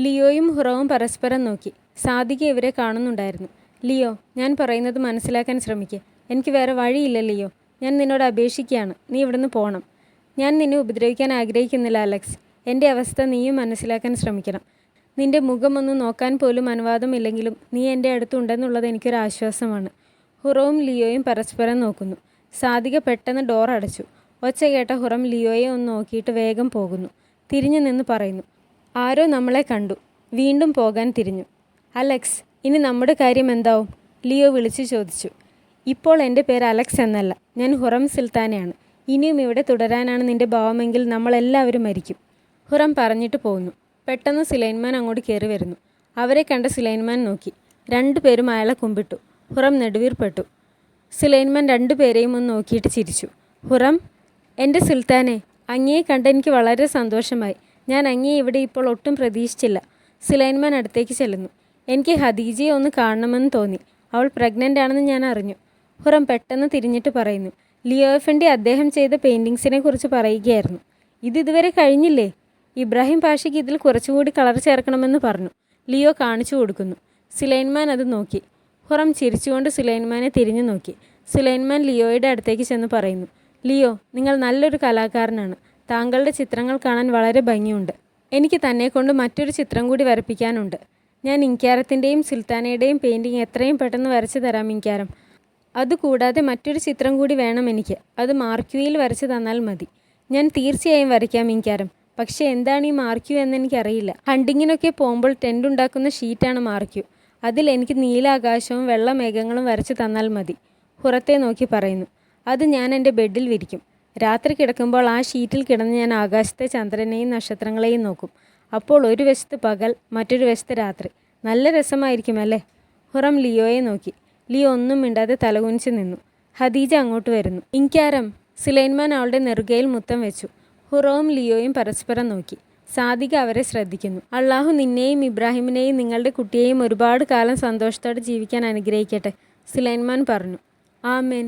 ലിയോയും ഹുറവും പരസ്പരം നോക്കി. സാദിക ഇവരെ കാണുന്നുണ്ടായിരുന്നു. ലിയോ, ഞാൻ പറയുന്നത് മനസ്സിലാക്കാൻ ശ്രമിക്കുക. എനിക്ക് വേറെ വഴിയില്ല ലിയോ. ഞാൻ നിന്നോട് അപേക്ഷിക്കുകയാണ്. നീ ഇവിടുന്ന് പോകണം. ഞാൻ നിന്നെ ഉപദ്രവിക്കാൻ ആഗ്രഹിക്കുന്നില്ല അലക്സ്. എൻ്റെ അവസ്ഥ നീയും മനസ്സിലാക്കാൻ ശ്രമിക്കണം. നിന്റെ മുഖമൊന്നും നോക്കാൻ പോലും അനുവാദമില്ലെങ്കിലും നീ എൻ്റെ അടുത്തുണ്ടെന്നുള്ളത് എനിക്കൊരാശ്വാസമാണ്. ഹുറവും ലിയോയും പരസ്പരം നോക്കുന്നു. സാദിക പെട്ടെന്ന് ഡോർ അടച്ചു. ഒച്ച കേട്ട ഹുറം ലിയോയെ ഒന്ന് നോക്കിയിട്ട് വേഗം പോകുന്നു. തിരിഞ്ഞു നിന്ന് പറയുന്നു, ആരോ നമ്മളെ കണ്ടു. വീണ്ടും പോകാൻ തിരിഞ്ഞു. അലക്സ്, ഇനി നമ്മുടെ കാര്യം എന്താവും? ലിയോ വിളിച്ചു ചോദിച്ചു. ഇപ്പോൾ എൻ്റെ പേര് അലക്സ് എന്നല്ല, ഞാൻ ഹുറം സുൽത്താനയാണ്. ഇനിയും ഇവിടെ തുടരാനാണ് നിന്റെ ഭാവമെങ്കിൽ നമ്മളെല്ലാവരും മരിക്കും. ഹുറം പറഞ്ഞിട്ട് പോകുന്നു. പെട്ടെന്ന് സുലൈമാൻ അങ്ങോട്ട് കയറി വരുന്നു. അവരെ കണ്ട സുലൈമാൻ നോക്കി. രണ്ടുപേരും അയാളെ കുമ്പിട്ടു. ഹുറം നെടുവീർപ്പെട്ടു. സുലൈമാൻ രണ്ടുപേരെയും ഒന്ന് നോക്കിയിട്ട് ചിരിച്ചു. ഹുറം, എൻ്റെ സുൽത്താനെ, അങ്ങയെ കണ്ടെനിക്ക് വളരെ സന്തോഷമായി. ഞാൻ അങ്ങയെ ഇവിടെ ഇപ്പോൾ ഒട്ടും പ്രതീക്ഷിച്ചില്ല. സുലൈമാൻ അടുത്തേക്ക് ചെല്ലുന്നു. എനിക്ക് ഖദീജയെ ഒന്ന് കാണണമെന്ന് തോന്നി. അവൾ പ്രഗ്നൻ്റ് ആണെന്ന് ഞാൻ അറിഞ്ഞു. ഹുറം പെട്ടെന്ന് തിരിഞ്ഞിട്ട് പറയുന്നു. ലിയോ എഫൻഡി അദ്ദേഹം ചെയ്ത പെയിൻറ്റിങ്സിനെ കുറിച്ച് പറയുകയായിരുന്നു. ഇതുവരെ കഴിഞ്ഞില്ലേ? ഇബ്രാഹിം പാഷയ്ക്ക് ഇതിൽ കുറച്ചുകൂടി കളർ ചേർക്കണമെന്ന് പറഞ്ഞു. ലിയോ കാണിച്ചു കൊടുക്കുന്നു. സുലൈമാൻ അത് നോക്കി. ഹുറം ചിരിച്ചുകൊണ്ട് സുലൈമാനെ തിരിഞ്ഞു നോക്കി. സുലൈമാൻ ലിയോയുടെ അടുത്തേക്ക് ചെന്ന് പറയുന്നു. ലിയോ, നിങ്ങൾ നല്ലൊരു കലാകാരനാണ്. താങ്കളുടെ ചിത്രങ്ങൾ കാണാൻ വളരെ ഭംഗിയുണ്ട്. എനിക്ക് തന്നെക്കൊണ്ട് മറ്റൊരു ചിത്രം കൂടി വരപ്പിക്കാനുണ്ട്. ഞാൻ ഇൻക്യാരത്തിൻ്റെയും സുൽത്താനയുടെയും പെയിൻറ്റിങ് എത്രയും പെട്ടെന്ന് വരച്ചു തരാം ഇൻക്യാരം. അതുകൂടാതെ മറ്റൊരു ചിത്രം കൂടി വേണം എനിക്ക്. അത് മാർക്യൂയിൽ വരച്ചു തന്നാൽ മതി. ഞാൻ തീർച്ചയായും വരയ്ക്കാം ഇൻക്യാരം. പക്ഷേ എന്താണ് ഈ മാർക്യൂ എന്നെനിക്കറിയില്ല. ഹണ്ടിങ്ങിനൊക്കെ പോകുമ്പോൾ ടെൻ്റ് ഉണ്ടാക്കുന്ന ഷീറ്റാണ് മാർക്യൂ. അതിൽ എനിക്ക് നീലാകാശവും വെള്ള മേഘങ്ങളും വരച്ചു തന്നാൽ മതി. ഹുറത്തെ നോക്കി പറയുന്നു. അത് ഞാൻ എൻ്റെ ബെഡിൽ വിരിക്കും. രാത്രി കിടക്കുമ്പോൾ ആ ഷീറ്റിൽ കിടന്ന് ഞാൻ ആകാശത്തെ ചന്ദ്രനെയും നക്ഷത്രങ്ങളെയും നോക്കും. അപ്പോൾ ഒരു വശത്ത് പകൽ, മറ്റൊരു വശത്ത് രാത്രി. നല്ല രസമായിരിക്കുമല്ലേ? ഹുറം ലിയോയെ നോക്കി. ലിയോ ഒന്നും മിണ്ടാതെ തലകുനിച്ച് നിന്നു. ഖദീജ അങ്ങോട്ട് വരുന്നു. ഇൻക്യാരം. സുലൈമാൻ അവളുടെ നെറുകയിൽ മുത്തം വെച്ചു. ഹുറവും ലിയോയും പരസ്പരം നോക്കി. സാദിക അവരെ ശ്രദ്ധിക്കുന്നു. അള്ളാഹു നിന്നെയും ഇബ്രാഹിമിനെയും നിങ്ങളുടെ കുട്ടിയെയും ഒരുപാട് കാലം സന്തോഷത്തോടെ ജീവിക്കാൻ അനുഗ്രഹിക്കട്ടെ, സുലൈമാൻ പറഞ്ഞു. ആമേൻ.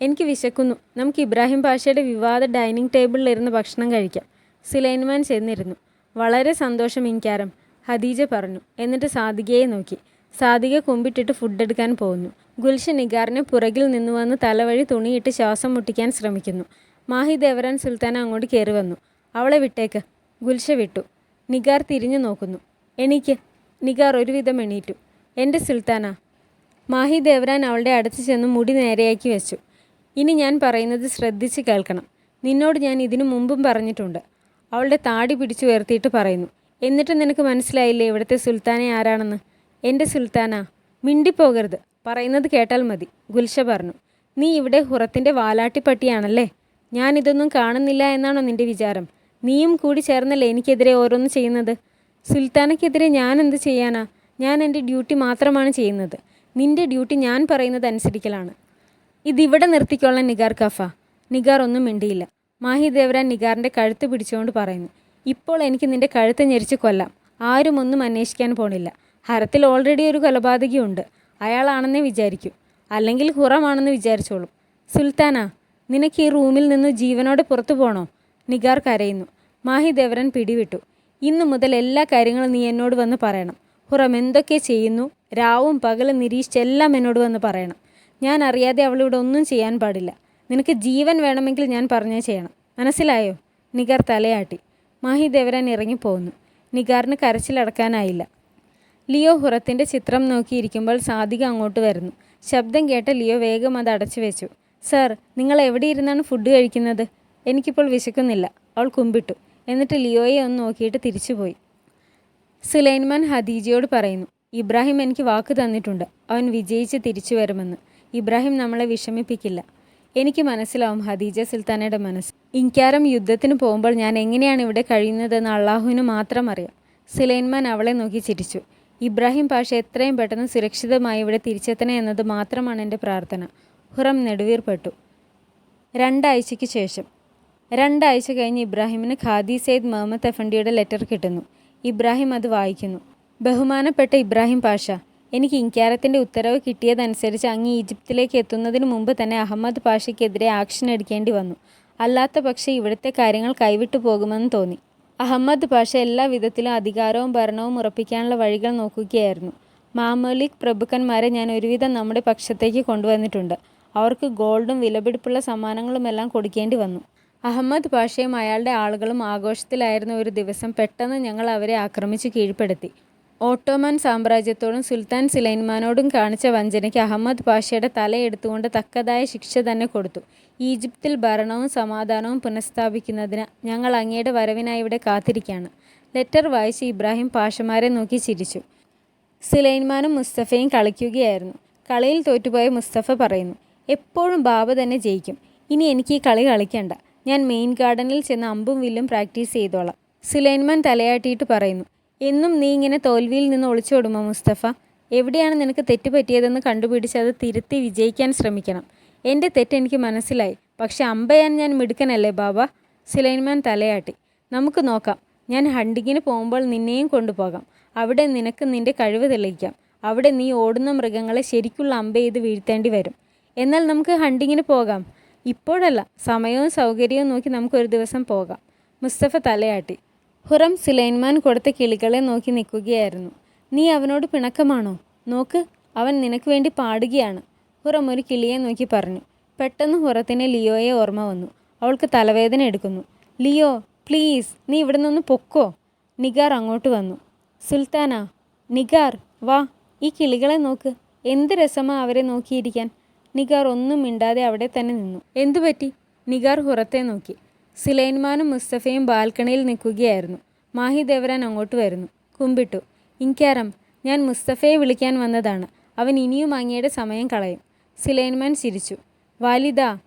എനിക്ക് വിശക്കുന്നു. നമുക്ക് ഇബ്രാഹിം പാഷയുടെ വിവാദ ഡൈനിങ് ടേബിളിലിരുന്ന് ഭക്ഷണം കഴിക്കാം. സുലൈമാൻ ചെന്നിരുന്നു. വളരെ സന്തോഷം ഇൻക്യാരം, ഖദീജ പറഞ്ഞു. എന്നിട്ട് സാദികയെ നോക്കി. സാദിക കുമ്പിട്ടിട്ട് ഫുഡ് എടുക്കാൻ പോകുന്നു. ഗുൽഷൻ നിഗാറിനെ പുറകിൽ നിന്നുവന്ന് തലവഴി തുണിയിട്ട് ശ്വാസം മുട്ടിക്കാൻ ശ്രമിക്കുന്നു. മാഹി ദേവരാൻ സുൽത്താന അങ്ങോട്ട് കയറി വന്നു. അവളെ വിട്ടേക്ക്. ഗുൽഷ വിട്ടു. നിഗാർ തിരിഞ്ഞു നോക്കുന്നു. എണീക്ക്. നിഗാർ ഒരുവിധം എണീറ്റു. എൻ്റെ സുൽത്താന. മാഹി ദേവരാൻ അവളുടെ അടുത്ത് ചെന്ന് മുടി നേരെയാക്കി വെച്ചു. ഇനി ഞാൻ പറയുന്നത് ശ്രദ്ധിച്ച് കേൾക്കണം. നിന്നോട് ഞാൻ ഇതിനു മുമ്പും പറഞ്ഞിട്ടുണ്ട്. അവളുടെ താടി പിടിച്ചു ഉയർത്തിയിട്ട് പറയുന്നു. എന്നിട്ട് നിനക്ക് മനസ്സിലായില്ലേ ഇവിടുത്തെ സുൽത്താനെ ആരാണെന്ന്? എൻ്റെ സുൽത്താന. മിണ്ടിപ്പോകരുത്. പറയുന്നത് കേട്ടാൽ മതി, ഗുൽഷ പറഞ്ഞു. നീ ഇവിടെ ഹുറത്തിൻ്റെ വാലാട്ടിപ്പട്ടിയാണല്ലേ? ഞാനിതൊന്നും കാണുന്നില്ല എന്നാണോ നിൻ്റെ വിചാരം? നീയും കൂടി ചേർന്നല്ലേ എനിക്കെതിരെ ഓരോന്ന് ചെയ്യുന്നത്? സുൽത്താനയ്ക്കെതിരെ ഞാൻ എന്ത് ചെയ്യാനാ? ഞാൻ എൻ്റെ ഡ്യൂട്ടി മാത്രമാണ് ചെയ്യുന്നത്. നിൻ്റെ ഡ്യൂട്ടി ഞാൻ പറയുന്നത് അനുസരിക്കലാണ്. ഇതിവിടെ നിർത്തിക്കൊള്ളാൻ നിഗാർ കഫ. നിഗാർ ഒന്നും മിണ്ടിയില്ല. മാഹി ദേവരാൻ നിഗാറിൻ്റെ കഴുത്ത് പിടിച്ചുകൊണ്ട് പറയുന്നു. ഇപ്പോൾ എനിക്ക് നിൻ്റെ കഴുത്ത് ഞെരിച്ച് കൊല്ലാം. ആരും ഒന്നും അന്വേഷിക്കാൻ പോണില്ല. ഹരത്തിൽ ഓൾറെഡി ഒരു കൊലപാതകിയുണ്ട്. അയാളാണെന്നേ വിചാരിക്കൂ. അല്ലെങ്കിൽ ഹുറമാണെന്ന് വിചാരിച്ചോളും. സുൽത്താന, നിനക്ക് ഈ റൂമിൽ നിന്ന് ജീവനോടെ പുറത്തു പോകണോ? നിഗാർ കരയുന്നു. മാഹി ദേവരൻ പിടിവിട്ടു. ഇന്നു മുതൽ എല്ലാ കാര്യങ്ങളും നീ എന്നോട് വന്ന് പറയണം. ഹുറം എന്തൊക്കെ ചെയ്യുന്നു, രാവും പകലും നിരീക്ഷിച്ചെല്ലാം എന്നോട് വന്ന് പറയണം. ഞാൻ അറിയാതെ അവളിവിടെ ഒന്നും ചെയ്യാൻ പാടില്ല. നിനക്ക് ജീവൻ വേണമെങ്കിൽ ഞാൻ പറഞ്ഞേ ചെയ്യണം. മനസ്സിലായോ? നിഗാർ തലയാട്ടി. മാഹി ദേവരാൻ ഇറങ്ങിപ്പോകുന്നു. നിഗാറിന് കരച്ചിലടക്കാനായില്ല. ലിയോ ഹുറത്തിൻ്റെ ചിത്രം നോക്കിയിരിക്കുമ്പോൾ സാദിക അങ്ങോട്ട് വരുന്നു. ശബ്ദം കേട്ട ലിയോ വേഗം അത് അടച്ചു വെച്ചു. സർ, നിങ്ങൾ എവിടെ ഇരുന്നാണ് ഫുഡ് കഴിക്കുന്നത്? എനിക്കിപ്പോൾ വിശക്കുന്നില്ല, അവൾ കുമ്പിട്ടു. എന്നിട്ട് ലിയോയെ ഒന്ന് നോക്കിയിട്ട് തിരിച്ചുപോയി. സുലൈമാൻ ഖദീജയോട് പറയുന്നു. ഇബ്രാഹിം എനിക്ക് വാക്ക് തന്നിട്ടുണ്ട്. അവൻ വിജയിച്ച് തിരിച്ചു വരുമെന്ന്. ഇബ്രാഹിം നമ്മളെ വിഷമിപ്പിക്കില്ല. എനിക്ക് മനസ്സിലാവും ഖദീജ സുൽത്താനയുടെ മനസ്സ്. ഇൻക്യാരം യുദ്ധത്തിന് പോകുമ്പോൾ ഞാൻ എങ്ങനെയാണ് ഇവിടെ കഴിയുന്നതെന്ന് അള്ളാഹുവിന് മാത്രം അറിയാം. സുലൈമാൻ അവളെ നോക്കി ചിരിച്ചു. ഇബ്രാഹിം പാഷ എത്രയും പെട്ടെന്ന് സുരക്ഷിതമായി ഇവിടെ തിരിച്ചെത്തണേ എന്നത് മാത്രമാണ് എൻ്റെ പ്രാർത്ഥന. ഹുറം നെടുവീർപ്പെട്ടു. 2 ആഴ്ചയ്ക്ക് ശേഷം. 2 ആഴ്ച കഴിഞ്ഞ് ഇബ്രാഹിമിന് ഖാദി സെയ്ദ് മുഹമ്മദ് എഫൻഡിയുടെ ലെറ്റർ കിട്ടുന്നു. ഇബ്രാഹിം അത് വായിക്കുന്നു. ബഹുമാനപ്പെട്ട ഇബ്രാഹിം പാഷ, എനിക്ക് ഇൻക്യാരത്തിൻ്റെ ഉത്തരവ് കിട്ടിയതനുസരിച്ച് അങ്ങ് ഈജിപ്തിലേക്ക് എത്തുന്നതിന് മുമ്പ് തന്നെ അഹമ്മദ് പാഷയ്ക്കെതിരെ ആക്ഷൻ എടുക്കേണ്ടി വന്നു. അല്ലാത്ത പക്ഷേ ഇവിടുത്തെ കാര്യങ്ങൾ കൈവിട്ടു പോകുമെന്ന് തോന്നി. അഹമ്മദ് പാഷ എല്ലാ വിധത്തിലും അധികാരവും ഭരണവും ഉറപ്പിക്കാനുള്ള വഴികൾ നോക്കുകയായിരുന്നു. മാമലിക് പ്രഭുക്കന്മാരെ ഞാൻ ഒരുവിധം നമ്മുടെ പക്ഷത്തേക്ക് കൊണ്ടുവന്നിട്ടുണ്ട്. അവർക്ക് ഗോൾഡും വിലപിടിപ്പുള്ള സമ്മാനങ്ങളുമെല്ലാം കൊടുക്കേണ്ടി വന്നു. അഹമ്മദ് പാഷയും അയാളുടെ ആളുകളും ആഘോഷത്തിലായിരുന്ന ഒരു ദിവസം പെട്ടെന്ന് ഞങ്ങൾ അവരെ ആക്രമിച്ചു കീഴ്പ്പെടുത്തി. ഓട്ടോമൻ സാമ്രാജ്യത്തോടും സുൽത്താൻ സുലൈമാനോടും കാണിച്ച വഞ്ചനയ്ക്ക് അഹമ്മദ് പാഷയുടെ തലയെടുത്തുകൊണ്ട് തക്കതായ ശിക്ഷ തന്നെ കൊടുത്തു. ഈജിപ്തിൽ ഭരണവും സമാധാനവും പുനഃസ്ഥാപിക്കുന്നതിന് ഞങ്ങൾ അങ്ങയുടെ വരവിനായി ഇവിടെ കാത്തിരിക്കുകയാണ്. ലെറ്റർ വായിച്ച് ഇബ്രാഹിം പാഷമാരെ നോക്കി ചിരിച്ചു. സുലൈമാനും മുസ്തഫയും കളിക്കുകയായിരുന്നു. കളിയിൽ തോറ്റുപോയ മുസ്തഫ പറയുന്നു, എപ്പോഴും ബാബ തന്നെ ജയിക്കും. ഇനി എനിക്ക് ഈ കളി കളിക്കണ്ട. ഞാൻ മെയിൻ ഗാർഡനിൽ ചെന്ന് അമ്പും വില്ലും പ്രാക്ടീസ് ചെയ്തോളാം. സുലൈമാൻ തലയാട്ടിയിട്ട് പറയുന്നു, എന്നും നീ ഇങ്ങനെ തോൽവിയിൽ നിന്ന് ഒളിച്ചോടുമോ മുസ്തഫ? എവിടെയാണ് നിനക്ക് തെറ്റ് പറ്റിയതെന്ന് കണ്ടുപിടിച്ച് അത് തിരുത്തി വിജയിക്കാൻ ശ്രമിക്കണം. എൻ്റെ തെറ്റ് എനിക്ക് മനസ്സിലായി. പക്ഷെ അമ്പയാൻ ഞാൻ മിടുക്കനല്ലേ ബാബ? സുലൈമാൻ തലയാട്ടി. നമുക്ക് നോക്കാം. ഞാൻ ഹണ്ടിങ്ങിന് പോകുമ്പോൾ നിന്നെയും കൊണ്ടുപോകാം. അവിടെ നിനക്ക് നിൻ്റെ കഴിവ് തെളിയിക്കാം. അവിടെ നീ ഓടുന്ന മൃഗങ്ങളെ ശരിക്കുള്ള അമ്പ ചെയ്ത് വീഴ്ത്തേണ്ടി വരും. എന്നാൽ നമുക്ക് ഹണ്ടിങ്ങിന് പോകാം. ഇപ്പോഴല്ല, സമയവും സൗകര്യവും നോക്കി നമുക്കൊരു ദിവസം പോകാം. മുസ്തഫ തലയാട്ടി. ഹുറം സുലൈമാൻ കൊടുത്ത കിളികളെ നോക്കി നിൽക്കുകയായിരുന്നു. നീ അവനോട് പിണക്കമാണോ? നോക്ക്, അവൻ നിനക്ക് വേണ്ടി പാടുകയാണ്. ഹുറം ഒരു കിളിയെ നോക്കി പറഞ്ഞു. പെട്ടെന്ന് ഹുറത്തിന് ലിയോയെ ഓർമ്മ വന്നു. അവൾക്ക് തലവേദന എടുക്കുന്നു. ലിയോ, പ്ലീസ്, നീ ഇവിടെ നിന്ന് പൊക്കോ. നിഗാർ അങ്ങോട്ട് വന്നു. സുൽത്താന, നിഗാർ വാ, ഈ കിളികളെ നോക്ക്. എന്ത് രസമാ അവരെ നോക്കിയിരിക്കാൻ. നിഗാർ ഒന്നും മിണ്ടാതെ അവിടെ തന്നെ നിന്നു. എന്തുപറ്റി? നിഗാർ ഹുറത്തെ നോക്കി. സുലൈമാനും മുസ്തഫയും ബാൽക്കണിയിൽ നിൽക്കുകയായിരുന്നു. മാഹി ദേവരാൻ അങ്ങോട്ട് വരുന്നു. കുമ്പിട്ടു. ഇൻകാരം, ഞാൻ മുസ്തഫയെ വിളിക്കാൻ വന്നതാണ്. അവൻ ഇനിയും അങ്ങയുടെ സമയം കളയും. സുലൈമാൻ ചിരിച്ചു. വാലിദ,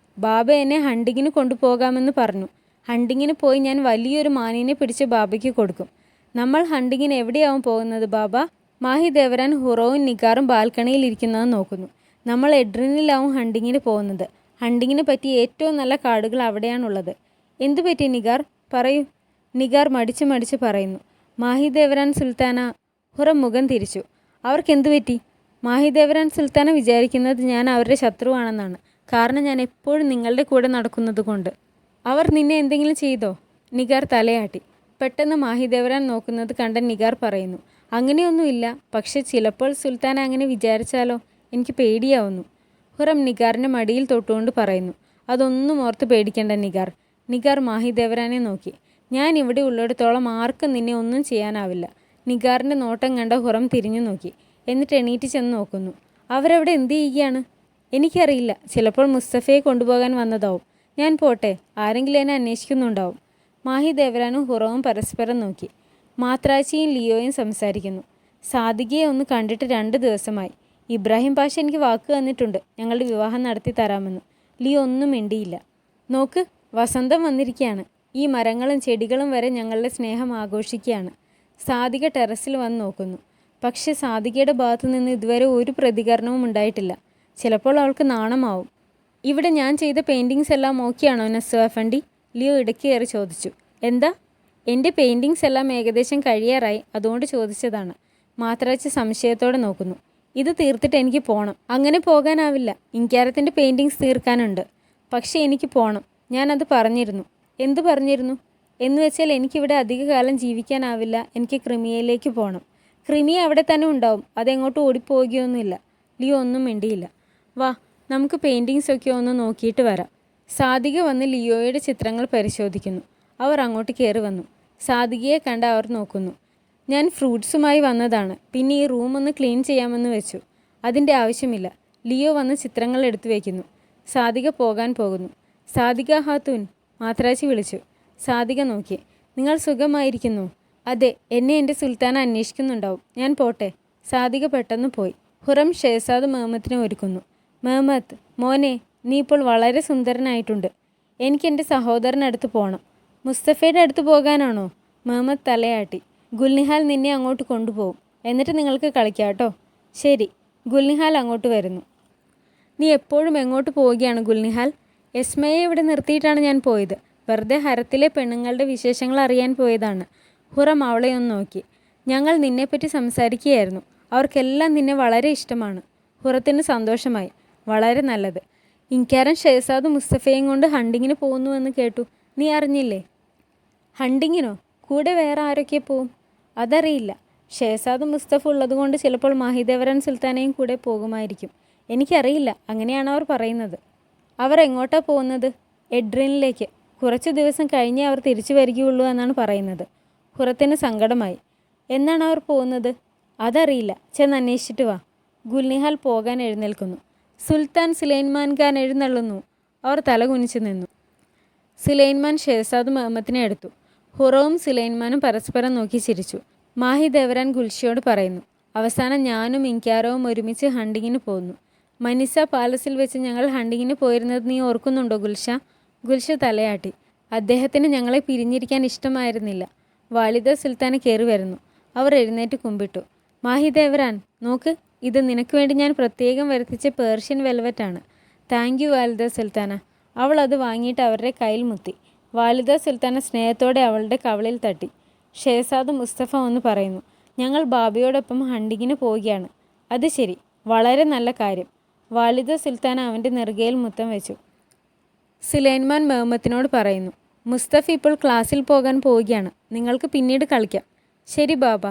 ബാബ എന്നെ ഹണ്ടിങ്ങിന് കൊണ്ടുപോകാമെന്ന് പറഞ്ഞു. ഹണ്ടിങ്ങിന് പോയി ഞാൻ വലിയൊരു മാനിനെ പിടിച്ച് ബാബയ്ക്ക് കൊടുക്കും. നമ്മൾ ഹണ്ടിങ്ങിന് എവിടെയാവും പോകുന്നത് ബാബ? മാഹി ദേവരാൻ ഹുറവും നിഗാറും ബാൽക്കണിയിൽ ഇരിക്കുന്നത് നോക്കുന്നു. നമ്മൾ എഡ്രിനിലാവും ഹണ്ടിങ്ങിന് പോകുന്നത്. ഹണ്ടിങ്ങിന് പറ്റിയ ഏറ്റവും നല്ല കാടുകൾ അവിടെയാണുള്ളത്. എന്തു പറ്റി നിഗാർ? പറയൂ. നിഗാർ മടിച്ച് പറയുന്നു. മാഹി ദേവരാൻ സുൽത്താന. ഹുറം മുഖം തിരിച്ചു. അവർക്കെന്തു പറ്റി? മാഹി ദേവരാൻ സുൽത്താന വിചാരിക്കുന്നത് ഞാൻ അവരുടെ ശത്രുവാണെന്നാണ്. കാരണം ഞാൻ എപ്പോഴും നിങ്ങളുടെ കൂടെ നടക്കുന്നത് കൊണ്ട്. അവർ നിന്നെ എന്തെങ്കിലും ചെയ്തോ? നിഗാർ തലയാട്ടി. പെട്ടെന്ന് മാഹി ദേവരാൻ നോക്കുന്നത് കണ്ട നിഗാർ പറയുന്നു, അങ്ങനെയൊന്നുമില്ല. പക്ഷെ ചിലപ്പോൾ സുൽത്താൻ അങ്ങനെ വിചാരിച്ചാലോ? എനിക്ക് പേടിയാവുന്നു. ഹുറം നിഗാറിൻ്റെ മടിയിൽ തൊട്ടുകൊണ്ട് പറയുന്നു. അതൊന്നും ഓർത്ത് പേടിക്കേണ്ട നിഗാർ. നിഗാർ മാഹി ദേവരാനെ നോക്കി. ഞാൻ ഇവിടെ ഉള്ളിടത്തോളം ആർക്കും നിന്നെ ഒന്നും ചെയ്യാനാവില്ല. നിഗാറിൻ്റെ നോട്ടം കണ്ട ഹുറം തിരിഞ്ഞു നോക്കി. എന്നിട്ട് എണീറ്റ് ചെന്ന് നോക്കുന്നു. അവരവിടെ എന്ത് ചെയ്യുകയാണ്? എനിക്കറിയില്ല. ചിലപ്പോൾ മുസ്തഫയെ കൊണ്ടുപോകാൻ വന്നതാവും. ഞാൻ പോട്ടെ, ആരെങ്കിലും എന്നെ അന്വേഷിക്കുന്നുണ്ടാവും. മാഹി ദേവരാനും ഹുറവും പരസ്പരം നോക്കി. മാത്രാച്ചിയും ലിയോയും സംസാരിക്കുന്നു. സാദികയെ ഒന്ന് കണ്ടിട്ട് 2 ദിവസമായി. ഇബ്രാഹിം പാഷ എനിക്ക് വാക്ക് തന്നിട്ടുണ്ട്, ഞങ്ങളുടെ വിവാഹം നടത്തി തരാമെന്ന്. ലിയോ ഒന്നും മിണ്ടിയില്ല. നോക്ക്, വസന്തം വന്നിരിക്കുകയാണ്. ഈ മരങ്ങളും ചെടികളും വരെ ഞങ്ങളുടെ സ്നേഹം ആഘോഷിക്കുകയാണ്. സാദിക ടെറസിൽ വന്ന് നോക്കുന്നു. പക്ഷെ സാദികയുടെ ഭാഗത്തു നിന്ന് ഇതുവരെ ഒരു പ്രതികരണവും ഉണ്ടായിട്ടില്ല. ചിലപ്പോൾ അവൾക്ക് നാണമാവും. ഇവിടെ ഞാൻ ചെയ്ത പെയിൻറ്റിങ്സ് എല്ലാം ഓക്കെയാണോ നസ്വ അഫണ്ടി? ലിയോ ഇടയ്ക്ക് കയറി ചോദിച്ചു. എന്താ? എൻ്റെ പെയിൻറ്റിങ്സ് എല്ലാം ഏകദേശം കഴിയാറായി, അതുകൊണ്ട് ചോദിച്ചതാണ്. മാത്രാച്ച് സംശയത്തോടെ നോക്കുന്നു. ഇത് തീർത്തിട്ട് എനിക്ക് പോകണം. അങ്ങനെ പോകാനാവില്ല. ഇൻകാരത്തിൻ്റെ പെയിൻറ്റിങ്സ് തീർക്കാനുണ്ട്. പക്ഷേ എനിക്ക് പോകണം. ഞാനത് പറഞ്ഞിരുന്നു. എന്തു പറഞ്ഞിരുന്നു? എന്ന് വെച്ചാൽ എനിക്കിവിടെ അധികകാലം ജീവിക്കാനാവില്ല. എനിക്ക് ക്രിമിയയിലേക്ക് പോകണം. ക്രിമിയ അവിടെ തന്നെ ഉണ്ടാവും. അതെങ്ങോട്ടും ഓടിപ്പോവുകയൊന്നുമില്ല. ലിയോ ഒന്നും മിണ്ടിയില്ല. വാ, നമുക്ക് പെയിൻറ്റിങ്സൊക്കെ ഒന്ന് നോക്കിയിട്ട് വരാം. സാദിക വന്ന് ലിയോയുടെ ചിത്രങ്ങൾ പരിശോധിക്കുന്നു. അവർ അങ്ങോട്ട് കയറി വന്നു. സാദികയെ കണ്ട് അവർ നോക്കുന്നു. ഞാൻ ഫ്രൂട്ട്സുമായി വന്നതാണ്. പിന്നെ ഈ റൂം ഒന്ന് ക്ലീൻ ചെയ്യാമെന്ന് വെച്ചു. അതിൻ്റെ ആവശ്യമില്ല. ലിയോ വന്ന് ചിത്രങ്ങൾ എടുത്തു വയ്ക്കുന്നു. സാദിക പോകാൻ പോകുന്നു. സാദിക ഹാത്തൂൻ, മാത്രാച്ചി വിളിച്ചു. സാദിക നോക്കി. നിങ്ങൾ സുഖമായിരിക്കുന്നു? അതെ, എന്നെ എൻ്റെ സുൽത്താന അന്വേഷിക്കുന്നുണ്ടാവും. ഞാൻ പോട്ടെ. സാദിക പെട്ടെന്ന് പോയി. ഹുറം ഷെഹസാദ് മെഹമ്മത്തിനെ ഒരുക്കുന്നു. മെഹമ്മത്ത് മോനെ, നീ ഇപ്പോൾ വളരെ സുന്ദരനായിട്ടുണ്ട്. എനിക്ക് എൻ്റെ സഹോദരനടുത്ത് പോകണം. മുസ്തഫയുടെ അടുത്ത് പോകാനാണോ? മെഹമ്മത്ത് തലയാട്ടി. ഗുൽനിഹാൽ നിന്നെ അങ്ങോട്ട് കൊണ്ടുപോകും. എന്നിട്ട് നിങ്ങൾക്ക് കളിക്കാം കേട്ടോ. ശരി. ഗുൽനിഹാൽ അങ്ങോട്ട് വരുന്നു. നീ എപ്പോഴും എങ്ങോട്ട് പോവുകയാണ് ഗുൽനിഹാൽ? എസ്മയെ ഇവിടെ നിർത്തിയിട്ടാണ് ഞാൻ പോയത്. വെറുതെ ഹരത്തിലെ പെണ്ണുങ്ങളുടെ വിശേഷങ്ങൾ അറിയാൻ പോയതാണ്. ഹുറം അവളെ ഒന്ന് നോക്കി. ഞങ്ങൾ നിന്നെപ്പറ്റി സംസാരിക്കുകയായിരുന്നു. അവർക്കെല്ലാം നിന്നെ വളരെ ഇഷ്ടമാണ്. ഹുറത്തിന് സന്തോഷമായി. വളരെ നല്ലത്. ഇൻകാരൻ ഷെഹസാദ് മുസ്തഫയും കൊണ്ട് ഹണ്ടിങ്ങിന് പോകുന്നുവെന്ന് കേട്ടു. നീ അറിഞ്ഞില്ലേ? ഹണ്ടിങ്ങിനോ? കൂടെ വേറെ ആരൊക്കെ പോവും? അതറിയില്ല. ഷehസാദ് മുസ്തഫ ഉള്ളതുകൊണ്ട് ചിലപ്പോൾ മാഹിദേവരൻ സുൽത്താനയും കൂടെ പോകുമായിരിക്കും. എനിക്കറിയില്ല. അങ്ങനെയാണ് അവർ പറയുന്നത്. അവർ എങ്ങോട്ടാ പോകുന്നത്? എഡ്രിനിലേക്ക്. കുറച്ചു ദിവസം കഴിഞ്ഞേ അവർ തിരിച്ചു വരികയുള്ളൂ എന്നാണ് പറയുന്നത്. ഹുറത്തിന് സങ്കടമായി. എന്നാണ് അവർ പോകുന്നത്? അതറിയില്ല. ചെന്ന് അന്വേഷിച്ചിട്ട് വാ. ഗുൽനിഹാൽ പോകാൻ എഴുന്നേൽക്കുന്നു. സുൽത്താൻ സുലൈമാൻ ഖാൻ എഴുന്നള്ളുന്നു. അവർ തല കുനിച്ചു നിന്നു. സുലൈമാൻ ഷehസാദ് മുഹമ്മദിനെ എടുത്തു. ഹുറവും സുലൈമാനും പരസ്പരം നോക്കി ചിരിച്ചു. മാഹിദേവരാൻ ഗുൽഷയോട് പറയുന്നു, അവസാനം ഞാനും ഇൻക്യാരവും ഒരുമിച്ച് ഹണ്ടിങ്ങിന് പോകുന്നു. മനിസ പാലസിൽ വെച്ച് ഞങ്ങൾ ഹണ്ടിങ്ങിന് പോയിരുന്നത് നീ ഓർക്കുന്നുണ്ടോ ഗുൽഷ? ഗുൽഷ തലയാട്ടി. അദ്ദേഹത്തിന് ഞങ്ങളെ പിരിഞ്ഞിരിക്കാൻ ഇഷ്ടമായിരുന്നില്ല. വാലിദ സുൽത്താന കയറി വരുന്നു. അവർ എഴുന്നേറ്റ് കുമ്പിട്ടു. മാഹിദേവരാൻ, നോക്ക്, ഇത് നിനക്ക് വേണ്ടി ഞാൻ പ്രത്യേകം വരുത്തിച്ച പേർഷ്യൻ വെൽവെറ്റാണ്. Thank you Valida Sultana. അവൾ അത് വാങ്ങിയിട്ട് അവരുടെ കയ്യിൽ മുത്തി. വാലിദ സുൽത്താന സ്നേഹത്തോടെ അവളുടെ കവളിൽ തട്ടി. ഷehസാദ് മുസ്തഫ ഒന്ന് പറയുന്നു, ഞങ്ങൾ ബാബയോടൊപ്പം ഹണ്ടിങ്ങിന് പോവുകയാണ്. അത് ശരി, വളരെ നല്ല കാര്യം. വാലിദ സുൽത്താന അവൻ്റെ നെറുകയിൽ മുത്തം വെച്ചു. സുലൈമാൻ മുഹമ്മദിനോട് പറയുന്നു, മുസ്തഫ ഇപ്പോൾ ക്ലാസ്സിൽ പോകാൻ പോവുകയാണ്. നിങ്ങൾക്ക് പിന്നീട് കളിക്കാം. ശരി ബാബ,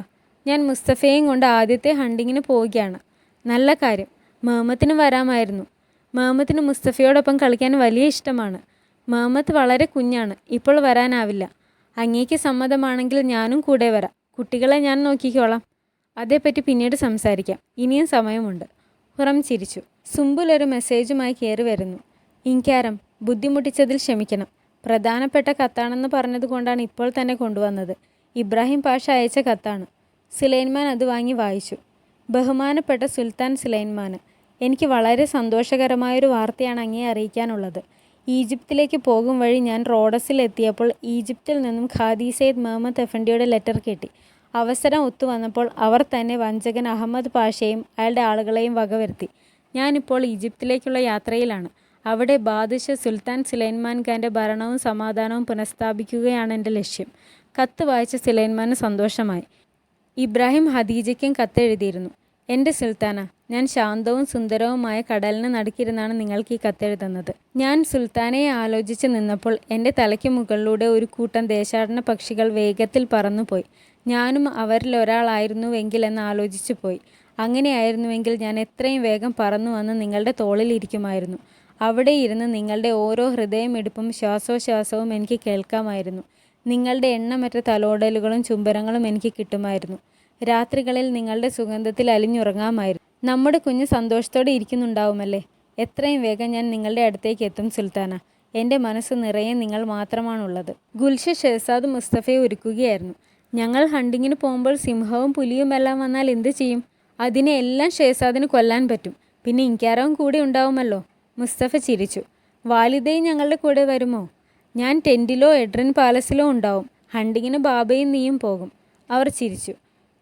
ഞാൻ മുസ്തഫയെയും കൊണ്ട് ആദ്യത്തെ ഹണ്ടിങ്ങിന് പോവുകയാണ്. നല്ല കാര്യം. മുഹമ്മദിന് വരാമായിരുന്നു. മുഹമ്മദിന് മുസ്തഫയോടൊപ്പം കളിക്കാൻ വലിയ ഇഷ്ടമാണ്. മുഹമ്മദ് വളരെ കുഞ്ഞാണ്, ഇപ്പോൾ വരാനാവില്ല. അങ്ങേക്ക് സമ്മതമാണെങ്കിൽ ഞാനും കൂടെ വരാം. കുട്ടികളെ ഞാൻ നോക്കിക്കോളാം. അതേപ്പറ്റി പിന്നീട് സംസാരിക്കാം. ഇനിയും സമയമുണ്ട്. ഹുറം ചിരിച്ചു. സുംബുൽ ഒരു മെസ്സേജുമായി കയറി വരുന്നു. ഇൻക്യാരം, ബുദ്ധിമുട്ടിച്ചതിൽ ക്ഷമിക്കണം. പ്രധാനപ്പെട്ട കത്താണെന്ന് പറഞ്ഞതുകൊണ്ടാണ് ഇപ്പോൾ തന്നെ കൊണ്ടുവന്നത്. ഇബ്രാഹിം പാഷ അയച്ച കത്താണ്. സുലൈമാൻ അത് വാങ്ങി വായിച്ചു. ബഹുമാനപ്പെട്ട സുൽത്താൻ സുലൈമാന്, എനിക്ക് വളരെ സന്തോഷകരമായൊരു വാർത്തയാണ് അങ്ങേ അറിയിക്കാനുള്ളത്. ഈജിപ്തിലേക്ക് പോകും വഴി ഞാൻ റോഡസിൽ എത്തിയപ്പോൾ ഈജിപ്തിൽ നിന്നും ഖാദി സെയ്ദ് മുഹമ്മദ് എഫൻഡിയുടെ ലെറ്റർ കിട്ടി. അവസരം ഒത്തുവന്നപ്പോൾ അവർ തന്നെ വഞ്ചകൻ അഹമ്മദ് പാഷയും അയാളുടെ ആളുകളെയും വകവരുത്തി. ഞാനിപ്പോൾ ഈജിപ്തിലേക്കുള്ള യാത്രയിലാണ്. അവിടെ ബാദുഷ സുൽത്താൻ സുലൈമാൻ ഖാൻ്റെ ഭരണവും സമാധാനവും പുനഃസ്ഥാപിക്കുകയാണ് എൻ്റെ ലക്ഷ്യം. കത്ത് വായിച്ച സുലൈമാന് സന്തോഷമായി. ഇബ്രാഹിം ഹദീജയ്ക്കും കത്തെഴുതിയിരുന്നു. എൻ്റെ സുൽത്താന, ഞാൻ ശാന്തവും സുന്ദരവുമായ കടലിന് നടുക്കിരുന്നാണ് നിങ്ങൾക്ക് ഈ കത്തെഴുതുന്നത്. ഞാൻ സുൽത്താനയെ ആലോചിച്ച് നിന്നപ്പോൾ എൻ്റെ തലയ്ക്ക് മുകളിലൂടെ ഒരു കൂട്ടം ദേശാടന പക്ഷികൾ വേഗത്തിൽ പറന്നുപോയി. ഞാനും അവരിലൊരാളായിരുന്നുവെങ്കിൽ എന്ന് ആലോചിച്ചു പോയി. അങ്ങനെയായിരുന്നുവെങ്കിൽ ഞാൻ എത്രയും വേഗം പറന്നു വന്ന് നിങ്ങളുടെ തോളിലിരിക്കുമായിരുന്നു. അവിടെ ഇരുന്ന് നിങ്ങളുടെ ഓരോ ഹൃദയമിടിപ്പും ശ്വാസോച്ഛ്വാസവും എനിക്ക് കേൾക്കാമായിരുന്നു. നിങ്ങളുടെ എണ്ണമറ്റ തലോടലുകളും ചുംബനങ്ങളും എനിക്ക് കിട്ടുമായിരുന്നു. രാത്രികളിൽ നിങ്ങളുടെ സുഗന്ധത്തിൽ അലിഞ്ഞുറങ്ങാമായിരുന്നു. നമ്മുടെ കുഞ്ഞ് സന്തോഷത്തോടെ ഇരിക്കുന്നുണ്ടാവുമല്ലേ? എത്രയും വേഗം ഞാൻ നിങ്ങളുടെ അടുത്തേക്ക് എത്തും സുൽത്താന. എൻ്റെ മനസ്സ് നിറയെ നിങ്ങൾ മാത്രമാണുള്ളത്. ഗുൽഷ ഷehസാദ് മുസ്തഫയെ ഒരുക്കുകയായിരുന്നു. ഞങ്ങൾ ഹണ്ടിങ്ങിന് പോകുമ്പോൾ സിംഹവും പുലിയുമെല്ലാം വന്നാൽ എന്ത് ചെയ്യും? അതിനെ എല്ലാം ഷehസാദിന് കൊല്ലാൻ പറ്റും. പിന്നെ ഇൻക്യാരവും കൂടെ ഉണ്ടാവുമല്ലോ. മുസ്തഫ ചിരിച്ചു. വാലിദയും ഞങ്ങളുടെ കൂടെ വരുമോ? ഞാൻ ടെൻറ്റിലോ എഡ്രിൻ പാലസിലോ ഉണ്ടാവും. ഹണ്ടിങ്ങിന് ബാബയും നീയും പോകും. അവർ ചിരിച്ചു.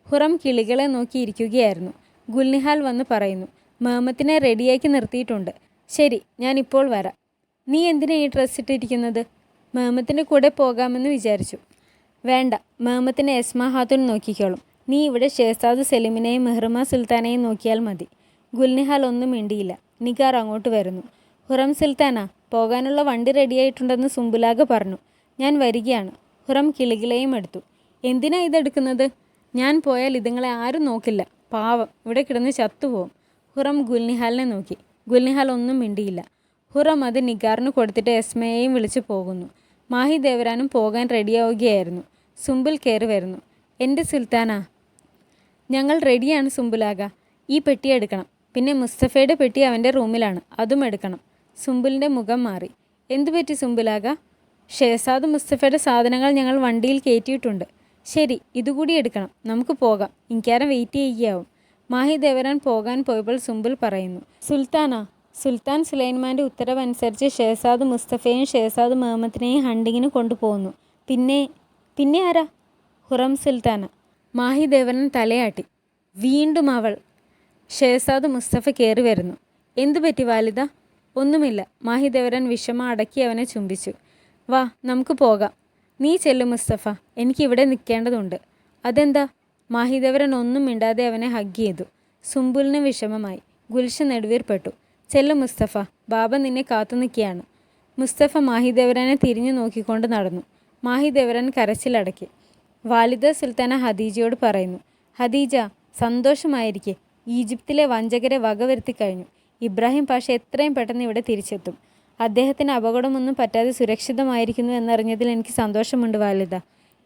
ഹുറം കിളികളെ നോക്കിയിരിക്കുകയായിരുന്നു. ഗുൽനിഹാൽ വന്ന് പറയുന്നു, മുഹമ്മദിനെ റെഡിയാക്കി നിർത്തിയിട്ടുണ്ട്. ശരി, ഞാൻ ഇപ്പോൾ വരാം. നീ എന്തിനാ ഈ ഡ്രസ്സ് ഇട്ടിരിക്കുന്നത്? മുഹമ്മദിൻ്റെ കൂടെ പോകാമെന്ന് വിചാരിച്ചു. വേണ്ട, മുഹമ്മദിനെ എസ്മാ ഹാത്തുൻ നോക്കിക്കോളും. നീ ഇവിടെ ഷehസാദ് സെലിമിനെയും മെഹ്റുമ സുൽത്താനെയും നോക്കിയാൽ മതി. ഗുൽനിഹാൽ ഒന്നും മിണ്ടിയില്ല. നിഗാർ അങ്ങോട്ട് വരുന്നു. ഹുറം സുൽത്താന, പോകാനുള്ള വണ്ടി റെഡിയായിട്ടുണ്ടെന്ന് സുംബുലാഗ പറഞ്ഞു. ഞാൻ വരികയാണ്. ഹുറം കിളികളെയും എടുത്തു. എന്തിനാ ഇതെടുക്കുന്നത്? ഞാൻ പോയാൽ ഇതുങ്ങളെ ആരും നോക്കില്ല. പാവം, ഇവിടെ കിടന്ന് ചത്തുപോകും. ഹുറം ഗുൽനിഹാലിനെ നോക്കി. ഗുൽനിഹാൽ ഒന്നും മിണ്ടിയില്ല. ഹുറം അത് നിഗാറിന് കൊടുത്തിട്ട് എസ്മയെയും വിളിച്ചു പോകുന്നു. മാഹിദേവരാനും പോകാൻ റെഡിയാവുകയായിരുന്നു. സുംബുൽ കയറി വരുന്നു. എൻ്റെ സുൽത്താന, ഞങ്ങൾ റെഡിയാണ് സുംബുലാഗ. ഈ പെട്ടി എടുക്കണം. പിന്നെ മുസ്തഫയുടെ പെട്ടി അവൻ്റെ റൂമിലാണ്, അതും എടുക്കണം. സുംബുലിൻ്റെ മുഖം മാറി. എന്തുപറ്റി സുംബുലാഗ? ഷehസാദ് മുസ്തഫയുടെ സാധനങ്ങൾ ഞങ്ങൾ വണ്ടിയിൽ കയറ്റിയിട്ടുണ്ട്. ശരി, ഇതുകൂടി എടുക്കണം. നമുക്ക് പോകാം. ഇൻക്യാരം വെയിറ്റ് ചെയ്യുകയാവും. മാഹിദേവരാൻ പോകാൻ പോയപ്പോൾ സുംബുൽ പറയുന്നു, സുൽത്താന, സുൽത്താൻ സുലൈമാൻ്റെ ഉത്തരവനുസരിച്ച് ഷehസാദ് മുസ്തഫയെയും ഷehസാദ് മുഹമ്മദിനെയും ഹണ്ടിങ്ങിന് കൊണ്ടുപോകുന്നു. പിന്നെ ആരാ? ഹുറം സുൽത്താന. മാഹിദേവരൻ തലയാട്ടി. വീണ്ടും അവൾ. ഷehസാദ് മുസ്തഫ കയറി വരുന്നു. എന്തുപറ്റി വാലിദ? ഒന്നുമില്ല. മാഹിദേവരൻ വിഷമം അടക്കി അവനെ ചുംബിച്ചു. വാ, നമുക്ക് പോകാം. നീ ചെല്ലു മുസ്തഫ, എനിക്കിവിടെ നിൽക്കേണ്ടതുണ്ട്. അതെന്താ? മാഹിദേവരൻ ഒന്നും മിണ്ടാതെ അവനെ ഹഗ് ചെയ്തു. സുംബുലിന് വിഷമമായി. ഗുൽഷ നെടുവീർപ്പെട്ടു. ചെല്ലു മുസ്തഫ, ബാബ നിന്നെ കാത്തു നിൽക്കുകയാണ്. മുസ്തഫ മാഹിദേവരനെ തിരിഞ്ഞു നോക്കിക്കൊണ്ട് നടന്നു. മാഹിദേവരൻ കരച്ചിലടക്കി. വാലിദ സുൽത്താന ഹദീജയോട് പറയുന്നു. ഹദീജ, സന്തോഷമായിരിക്കെ. ഈജിപ്തിലെ വഞ്ചകരെ വകവരുത്തി കഴിഞ്ഞു. ഇബ്രാഹിം പാഷ എത്രയും പെട്ടെന്ന് ഇവിടെ തിരിച്ചെത്തും. അദ്ദേഹത്തിന് അപകടമൊന്നും പറ്റാതെ സുരക്ഷിതമായിരിക്കുന്നു എന്നറിഞ്ഞതിൽ എനിക്ക് സന്തോഷമുണ്ട് വാലിദ.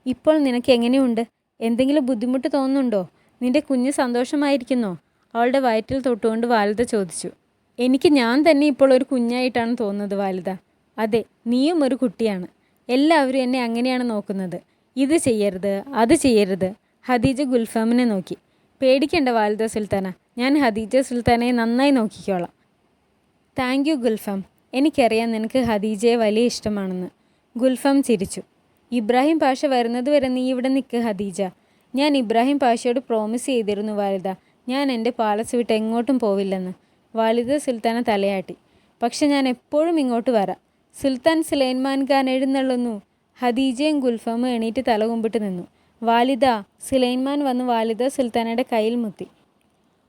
ഇപ്പോൾ നിനക്ക് എങ്ങനെയുണ്ട്? എന്തെങ്കിലും ബുദ്ധിമുട്ട് തോന്നുന്നുണ്ടോ? നിന്റെ കുഞ്ഞ് സന്തോഷമായിരിക്കുന്നോ? അവളുടെ വയറ്റിൽ തൊട്ടുകൊണ്ട് വാലിദ ചോദിച്ചു. എനിക്ക് ഞാൻ തന്നെ ഇപ്പോൾ ഒരു കുഞ്ഞായിട്ടാണ് തോന്നുന്നത് വാലിദ. അതെ, നീയും ഒരു കുട്ടിയാണ്. എല്ലാവരും എന്നെ അങ്ങനെയാണ് നോക്കുന്നത്. ഇത് ചെയ്യരുത്, അത് ചെയ്യരുത്. ഹദീജ ഗുൽഫാമിനെ നോക്കി. പേടിക്കേണ്ട വാലിദ സുൽത്താന, ഞാൻ ഹദീജ സുൽത്താനയെ നന്നായി നോക്കിക്കോളാം. Thank you Gulfam. എനിക്കറിയാം നിനക്ക് ഹദീജയെ വലിയ ഇഷ്ടമാണെന്ന്. ഗുൽഫാം ചിരിച്ചു. ഇബ്രാഹിം പാഷ വരുന്നതുവരെ നീ ഇവിടെ നിൽക്ക് ഹദീജ. ഞാൻ ഇബ്രാഹിം പാഷയോട് പ്രോമിസ് ചെയ്തിരുന്നു വാലിദ, ഞാൻ എൻ്റെ പാലസ് വിട്ട് എങ്ങോട്ടും പോവില്ലെന്ന്. വാലിദ സുൽത്താന തലയാട്ടി. പക്ഷെ ഞാൻ എപ്പോഴും ഇങ്ങോട്ട് വരാം. സുൽത്താൻ സുലൈമാൻ ഖാൻ എഴുന്നള്ളുന്നു. ഹദീജയും ഗുൽഫാമും എണീറ്റ് തലകുമ്പിട്ട് നിന്നു. വാലിദ. സുലൈമാൻ വന്ന് വാലിദ സുൽത്താനയുടെ കയ്യിൽ മുത്തി.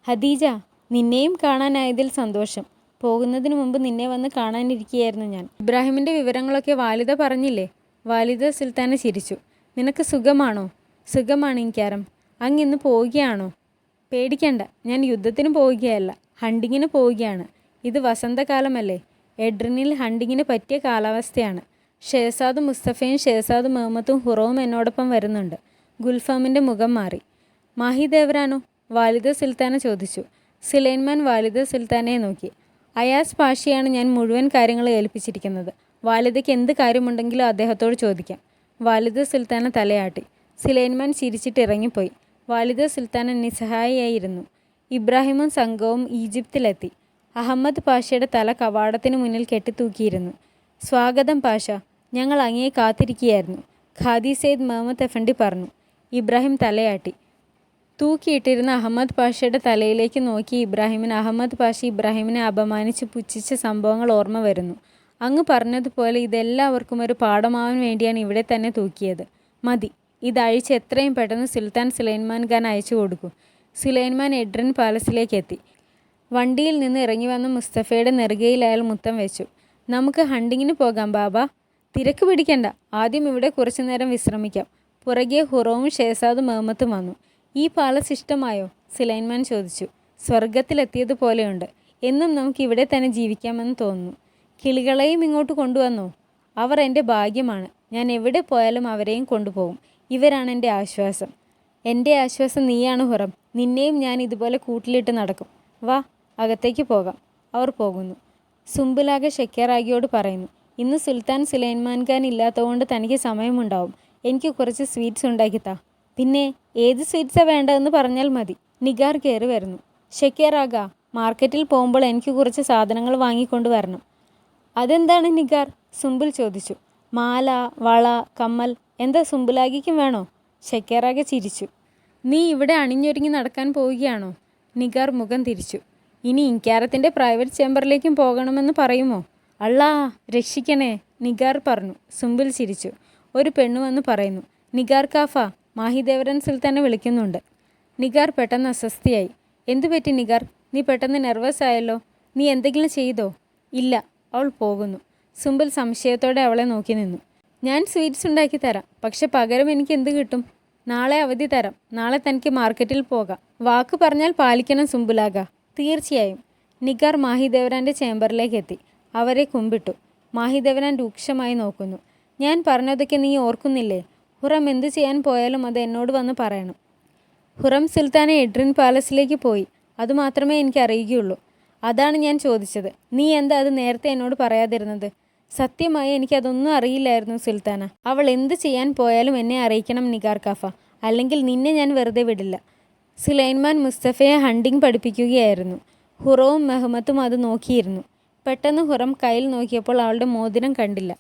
ഹദീജ, നിന്നെയും കാണാനായതിൽ സന്തോഷം. പോകുന്നതിന് മുമ്പ് നിന്നെ വന്ന് കാണാനിരിക്കുകയായിരുന്നു ഞാൻ. ഇബ്രാഹിമിൻ്റെ വിവരങ്ങളൊക്കെ വാലിദ പറഞ്ഞില്ലേ? വാലിദ സുൽത്താന ചിരിച്ചു. നിനക്ക് സുഖമാണോ? സുഖമാണ് ഇൻകാരം. ഇന്ന് പോവുകയാണോ? പേടിക്കണ്ട, ഞാൻ യുദ്ധത്തിന് പോവുകയല്ല, ഹണ്ടിങ്ങിന് പോവുകയാണ്. ഇത് വസന്തകാലമല്ലേ? എഡ്രിനിൽ ഹണ്ടിങ്ങിന് പറ്റിയ കാലാവസ്ഥയാണ്. ഷെഹസാദ് മുസ്തഫയും ഷെഹസാദ് മുഹമ്മത്തും ഹുറവും എന്നോടൊപ്പം വരുന്നുണ്ട്. ഗുൽഫാമിൻ്റെ മുഖം മാറി. മാഹിദേവരാനോ? വാലിദ സുൽത്താന ചോദിച്ചു. സുലൈമാൻ വാലിദ സുൽത്താനയെ നോക്കി. അയാസ് പാഷയാണ് ഞാൻ മുഴുവൻ കാര്യങ്ങളും ഏൽപ്പിച്ചിരിക്കുന്നത്. വാലിദയ്ക്ക് എന്ത് കാര്യമുണ്ടെങ്കിലും അദ്ദേഹത്തോട് ചോദിക്കാം. വാലിദ സുൽത്താന തലയാട്ടി. സുലൈമാൻ ചിരിച്ചിട്ട് ഇറങ്ങിപ്പോയി. വാലിദ സുൽത്താന നിസ്സഹായിയായിരുന്നു. ഇബ്രാഹിമും സംഘവും ഈജിപ്തിലെത്തി. അഹമ്മദ് പാഷയുടെ തല കവാടത്തിന് മുന്നിൽ കെട്ടിത്തൂക്കിയിരുന്നു. സ്വാഗതം പാഷ, ഞങ്ങൾ അങ്ങയെ കാത്തിരിക്കുകയായിരുന്നു, ഖാദി സെയ്ദ് മുഹമ്മദ് എഫൻഡി പറഞ്ഞു. ഇബ്രാഹിം തലയാട്ടി. തൂക്കിയിട്ടിരുന്ന അഹമ്മദ് പാഷയുടെ തലയിലേക്ക് നോക്കി ഇബ്രാഹിമിന് അഹമ്മദ് പാഷ ഇബ്രാഹിമിനെ അപമാനിച്ച് പുച്ഛിച്ച സംഭവങ്ങൾ ഓർമ്മ വരുന്നു. അങ്ങ് പറഞ്ഞതുപോലെ ഇതെല്ലാവർക്കും ഒരു പാഠമാവാൻ വേണ്ടിയാണ് ഇവിടെ തന്നെ തൂക്കിയത്. മതി, ഇതഴിച്ച് എത്രയും പെട്ടെന്ന് സുൽത്താൻ സുലൈമാൻ ഖാൻ അയച്ചു കൊടുക്കൂ. സുലൈമാൻ എഡ്രിൻ പാലസിലേക്ക് എത്തി. വണ്ടിയിൽ നിന്ന് ഇറങ്ങി വന്ന മുസ്തഫയുടെ നെറുകയിൽ അയാൾ മുത്തം വെച്ചു. നമുക്ക് ഹണ്ടിങ്ങിന് പോകാം ബാബ. തിരക്ക് പിടിക്കണ്ട, ആദ്യം ഇവിടെ കുറച്ചു നേരം വിശ്രമിക്കാം. പുറകെ ഹുറവും ഷെഹസാദ് മുഹമ്മത്തും വന്നു. ഈ പാലസ് ഇഷ്ടമായോ? സുലൈമാൻ ചോദിച്ചു. സ്വർഗത്തിലെത്തിയതുപോലെയുണ്ട്. എന്നും നമുക്ക് ഇവിടെ തന്നെ ജീവിക്കാമെന്ന് തോന്നുന്നു. കിളികളെയും ഇങ്ങോട്ട് കൊണ്ടുവന്നോ? അവർ എൻ്റെ ഭാഗ്യമാണ്. ഞാൻ എവിടെ പോയാലും അവരെയും കൊണ്ടുപോകും. ഇവരാണ് എൻ്റെ ആശ്വാസം. എൻ്റെ ആശ്വാസം നീയാണ് ഹുറം. നിന്നെയും ഞാൻ ഇതുപോലെ കൂട്ടിലിട്ട് നടക്കും. വാ, അകത്തേക്ക് പോകാം. അവർ പോകുന്നു. സുംബുലാഗ ഷെക്കേറാഗിയോട് പറയുന്നു. ഇന്ന് സുൽത്താൻ സുലൈമാൻ ഖാൻ ഇല്ലാത്തതുകൊണ്ട് തനിക്ക് സമയമുണ്ടാവും. എനിക്ക് കുറച്ച് സ്വീറ്റ്സ് ഉണ്ടാക്കിത്താ. പിന്നെ ഏത് സ്വീറ്റ്സാണ് വേണ്ടതെന്ന് പറഞ്ഞാൽ മതി. നിഗാർ കയറി വരുന്നു. ഷെക്കേറാഗ, മാർക്കറ്റിൽ പോകുമ്പോൾ എനിക്ക് കുറച്ച് സാധനങ്ങൾ വാങ്ങിക്കൊണ്ട് വരണം. അതെന്താണ് നിഗാർ? സുംബുൽ ചോദിച്ചു. മാല, വള, കമ്മൽ. എന്താ സുംബുലാഗിക്കും വേണോ? ഷെക്കേറാഗ ചിരിച്ചു. നീ ഇവിടെ അണിഞ്ഞൊരുങ്ങി നടക്കാൻ പോവുകയാണോ? നിഗാർ മുഖം തിരിച്ചു. ഇനി ഇൻകാരത്തിൻ്റെ പ്രൈവറ്റ് ചേംബറിലേക്കും പോകണമെന്ന് പറയുമോ? അള്ളാ, രക്ഷിക്കണേ, നിഗാർ പറഞ്ഞു. സുംബുൽ ചിരിച്ചു. ഒരു പെണ്ണു വന്ന് പറയുന്നു. നിഗാർ കാഫ, മാഹിദേവരൻ സുൽത്താനെ വിളിക്കുന്നുണ്ട്. നിഗാർ പെട്ടെന്ന് അസ്വസ്ഥയായി. എന്തുപറ്റി നിഗാർ? നീ പെട്ടെന്ന് നെർവസ് ആയല്ലോ. നീ എന്തെങ്കിലും ചെയ്തോ? ഇല്ല, അവൾ പോകുന്നു. സുംബുൽ സംശയത്തോടെ അവളെ നോക്കി നിന്നു. ഞാൻ സ്വീറ്റ്സ് ഉണ്ടാക്കി തരാം, പക്ഷെ പകരം എനിക്ക് എന്ത് കിട്ടും? നാളെ അവധി തരാം. നാളെ തനിക്ക് മാർക്കറ്റിൽ പോകാം. വാക്ക് പറഞ്ഞാൽ പാലിക്കണം സുംബുലാഗ. തീർച്ചയായും. നിഗാർ മാഹിദേവരാൻ്റെ ചേംബറിലേക്ക് എത്തി. അവരെ കുമ്പിട്ടു. മാഹിദേവരാൻ രൂക്ഷമായി നോക്കുന്നു. ഞാൻ പറഞ്ഞതൊക്കെ നീ ഓർക്കുന്നില്ലേ? ഹുറം എന്ത് ചെയ്യാൻ പോയാലും അത് എന്നോട് വന്ന് പറയണം. ഹുറം സുൽത്താനെ എഡ്രിൻ പാലസിലേക്ക് പോയി. അതുമാത്രമേ എനിക്ക് അറിയുകയുള്ളൂ. അതാണ് ഞാൻ ചോദിച്ചത്. നീ എന്താ അത് നേരത്തെ എന്നോട് പറയാതിരുന്നത്? സത്യമായി എനിക്കതൊന്നും അറിയില്ലായിരുന്നു സുൽത്താന. അവൾ എന്ത് ചെയ്യാൻ പോയാലും എന്നെ അറിയിക്കണം നിഗാർ കാഫ, അല്ലെങ്കിൽ നിന്നെ ഞാൻ വെറുതെ വിടില്ല. സുലൈമാൻ മുസ്തഫയെ ഹണ്ടിങ് പഠിപ്പിക്കുകയായിരുന്നു. ഹുറവും മെഹമ്മത്തും അത് നോക്കിയിരുന്നു. പെട്ടെന്ന് ഹുറം കയ്യിൽ നോക്കിയപ്പോൾ അവളുടെ മോതിരം കണ്ടില്ല.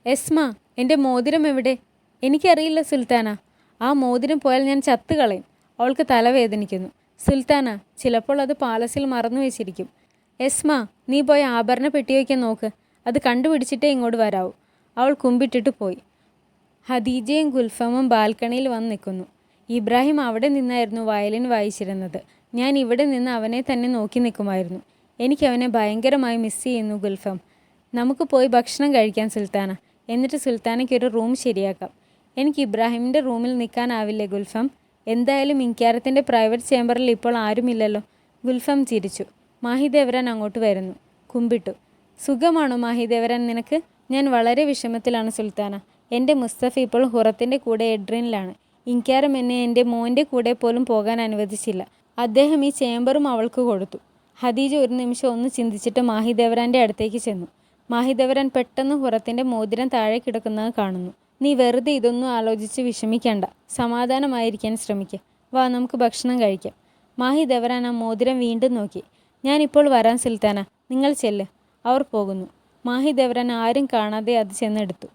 എസ്മ, എൻ്റെ മോതിരം എവിടെ? എനിക്കറിയില്ല സുൽത്താന. ആ മോതിരം പോയാൽ ഞാൻ ചത്തുകളയും. അവൾക്ക് തലവേദനിക്കുന്നു. സുൽത്താന, ചിലപ്പോൾ അത് പാലസിൽ മറന്നു വെച്ചിരിക്കും. എസ്മ, നീ പോയി ആഭരണ പെട്ടി വയ്ക്കാൻ നോക്ക്. അത് കണ്ടുപിടിച്ചിട്ടേ ഇങ്ങോട്ട് വരാവൂ. അവൾ കുമ്പിട്ടിട്ട് പോയി. ഹദീജയും ഗുൽഫമും ബാൽക്കണിയിൽ വന്ന് നിൽക്കുന്നു. ഇബ്രാഹിം അവിടെ നിന്നായിരുന്നു വയലിൻ വായിച്ചിരുന്നത്. ഞാൻ ഇവിടെ നിന്ന് അവനെ തന്നെ നോക്കി നിൽക്കുമായിരുന്നു. എനിക്കവനെ ഭയങ്കരമായി മിസ് ചെയ്യുന്നു ഗുൽഫം. നമുക്ക് പോയി ഭക്ഷണം കഴിക്കാം സുൽത്താന. എന്നിട്ട് സുൽത്താനയ്ക്കൊരു റൂം ശരിയാക്കാം. എനിക്ക് ഇബ്രാഹിമിൻ്റെ റൂമിൽ നിൽക്കാനാവില്ലേ ഗുൽഫം? എന്തായാലും ഇൻക്യാരത്തിൻ്റെ പ്രൈവറ്റ് ചേംബറിൽ ഇപ്പോൾ ആരുമില്ലല്ലോ. ഗുൽഫം ചിരിച്ചു. മാഹിദേവരൻ അങ്ങോട്ട് വരുന്നു. കുമ്പിട്ടു. സുഖമാണോ മാഹിദേവരൻ നിനക്ക്? ഞാൻ വളരെ വിഷമത്തിലാണ് സുൽത്താന. എൻ്റെ മുസ്തഫ ഇപ്പോൾ ഹുറത്തിൻ്റെ കൂടെ എഡ്രിനിലാണ്. ഇൻക്യാരം എന്നെ എൻ്റെ മോൻ്റെ കൂടെ പോലും പോകാൻ അനുവദിച്ചില്ല. അദ്ദേഹം ഈ ചേംബറും അവൾക്ക് കൊടുത്തു. ഖദീജ ഒരു നിമിഷം ഒന്ന് ചിന്തിച്ചിട്ട് മാഹിദേവരൻ്റെ അടുത്തേക്ക് ചെന്നു. മാഹിദേവരൻ പെട്ടെന്ന് ഹുറത്തിൻ്റെ മോതിരം താഴെ കിടക്കുന്നത് കാണുന്നു. നീ വെറുതെ ഇതൊന്നും ആലോചിച്ച് വിഷമിക്കണ്ട. സമാധാനമായിരിക്കാൻ ശ്രമിക്കുക. വാ, നമുക്ക് ഭക്ഷണം കഴിക്കാം. മാഹിദേവരൻ ആ മോതിരം വീണ്ടും നോക്കി. ഞാനിപ്പോൾ വരാൻ സുൽത്താന, നിങ്ങൾ ചെല്ല്. അവർ പോകുന്നു. മാഹിദേവരൻ ആരും കാണാതെ അത് ചെന്നെടുത്തു.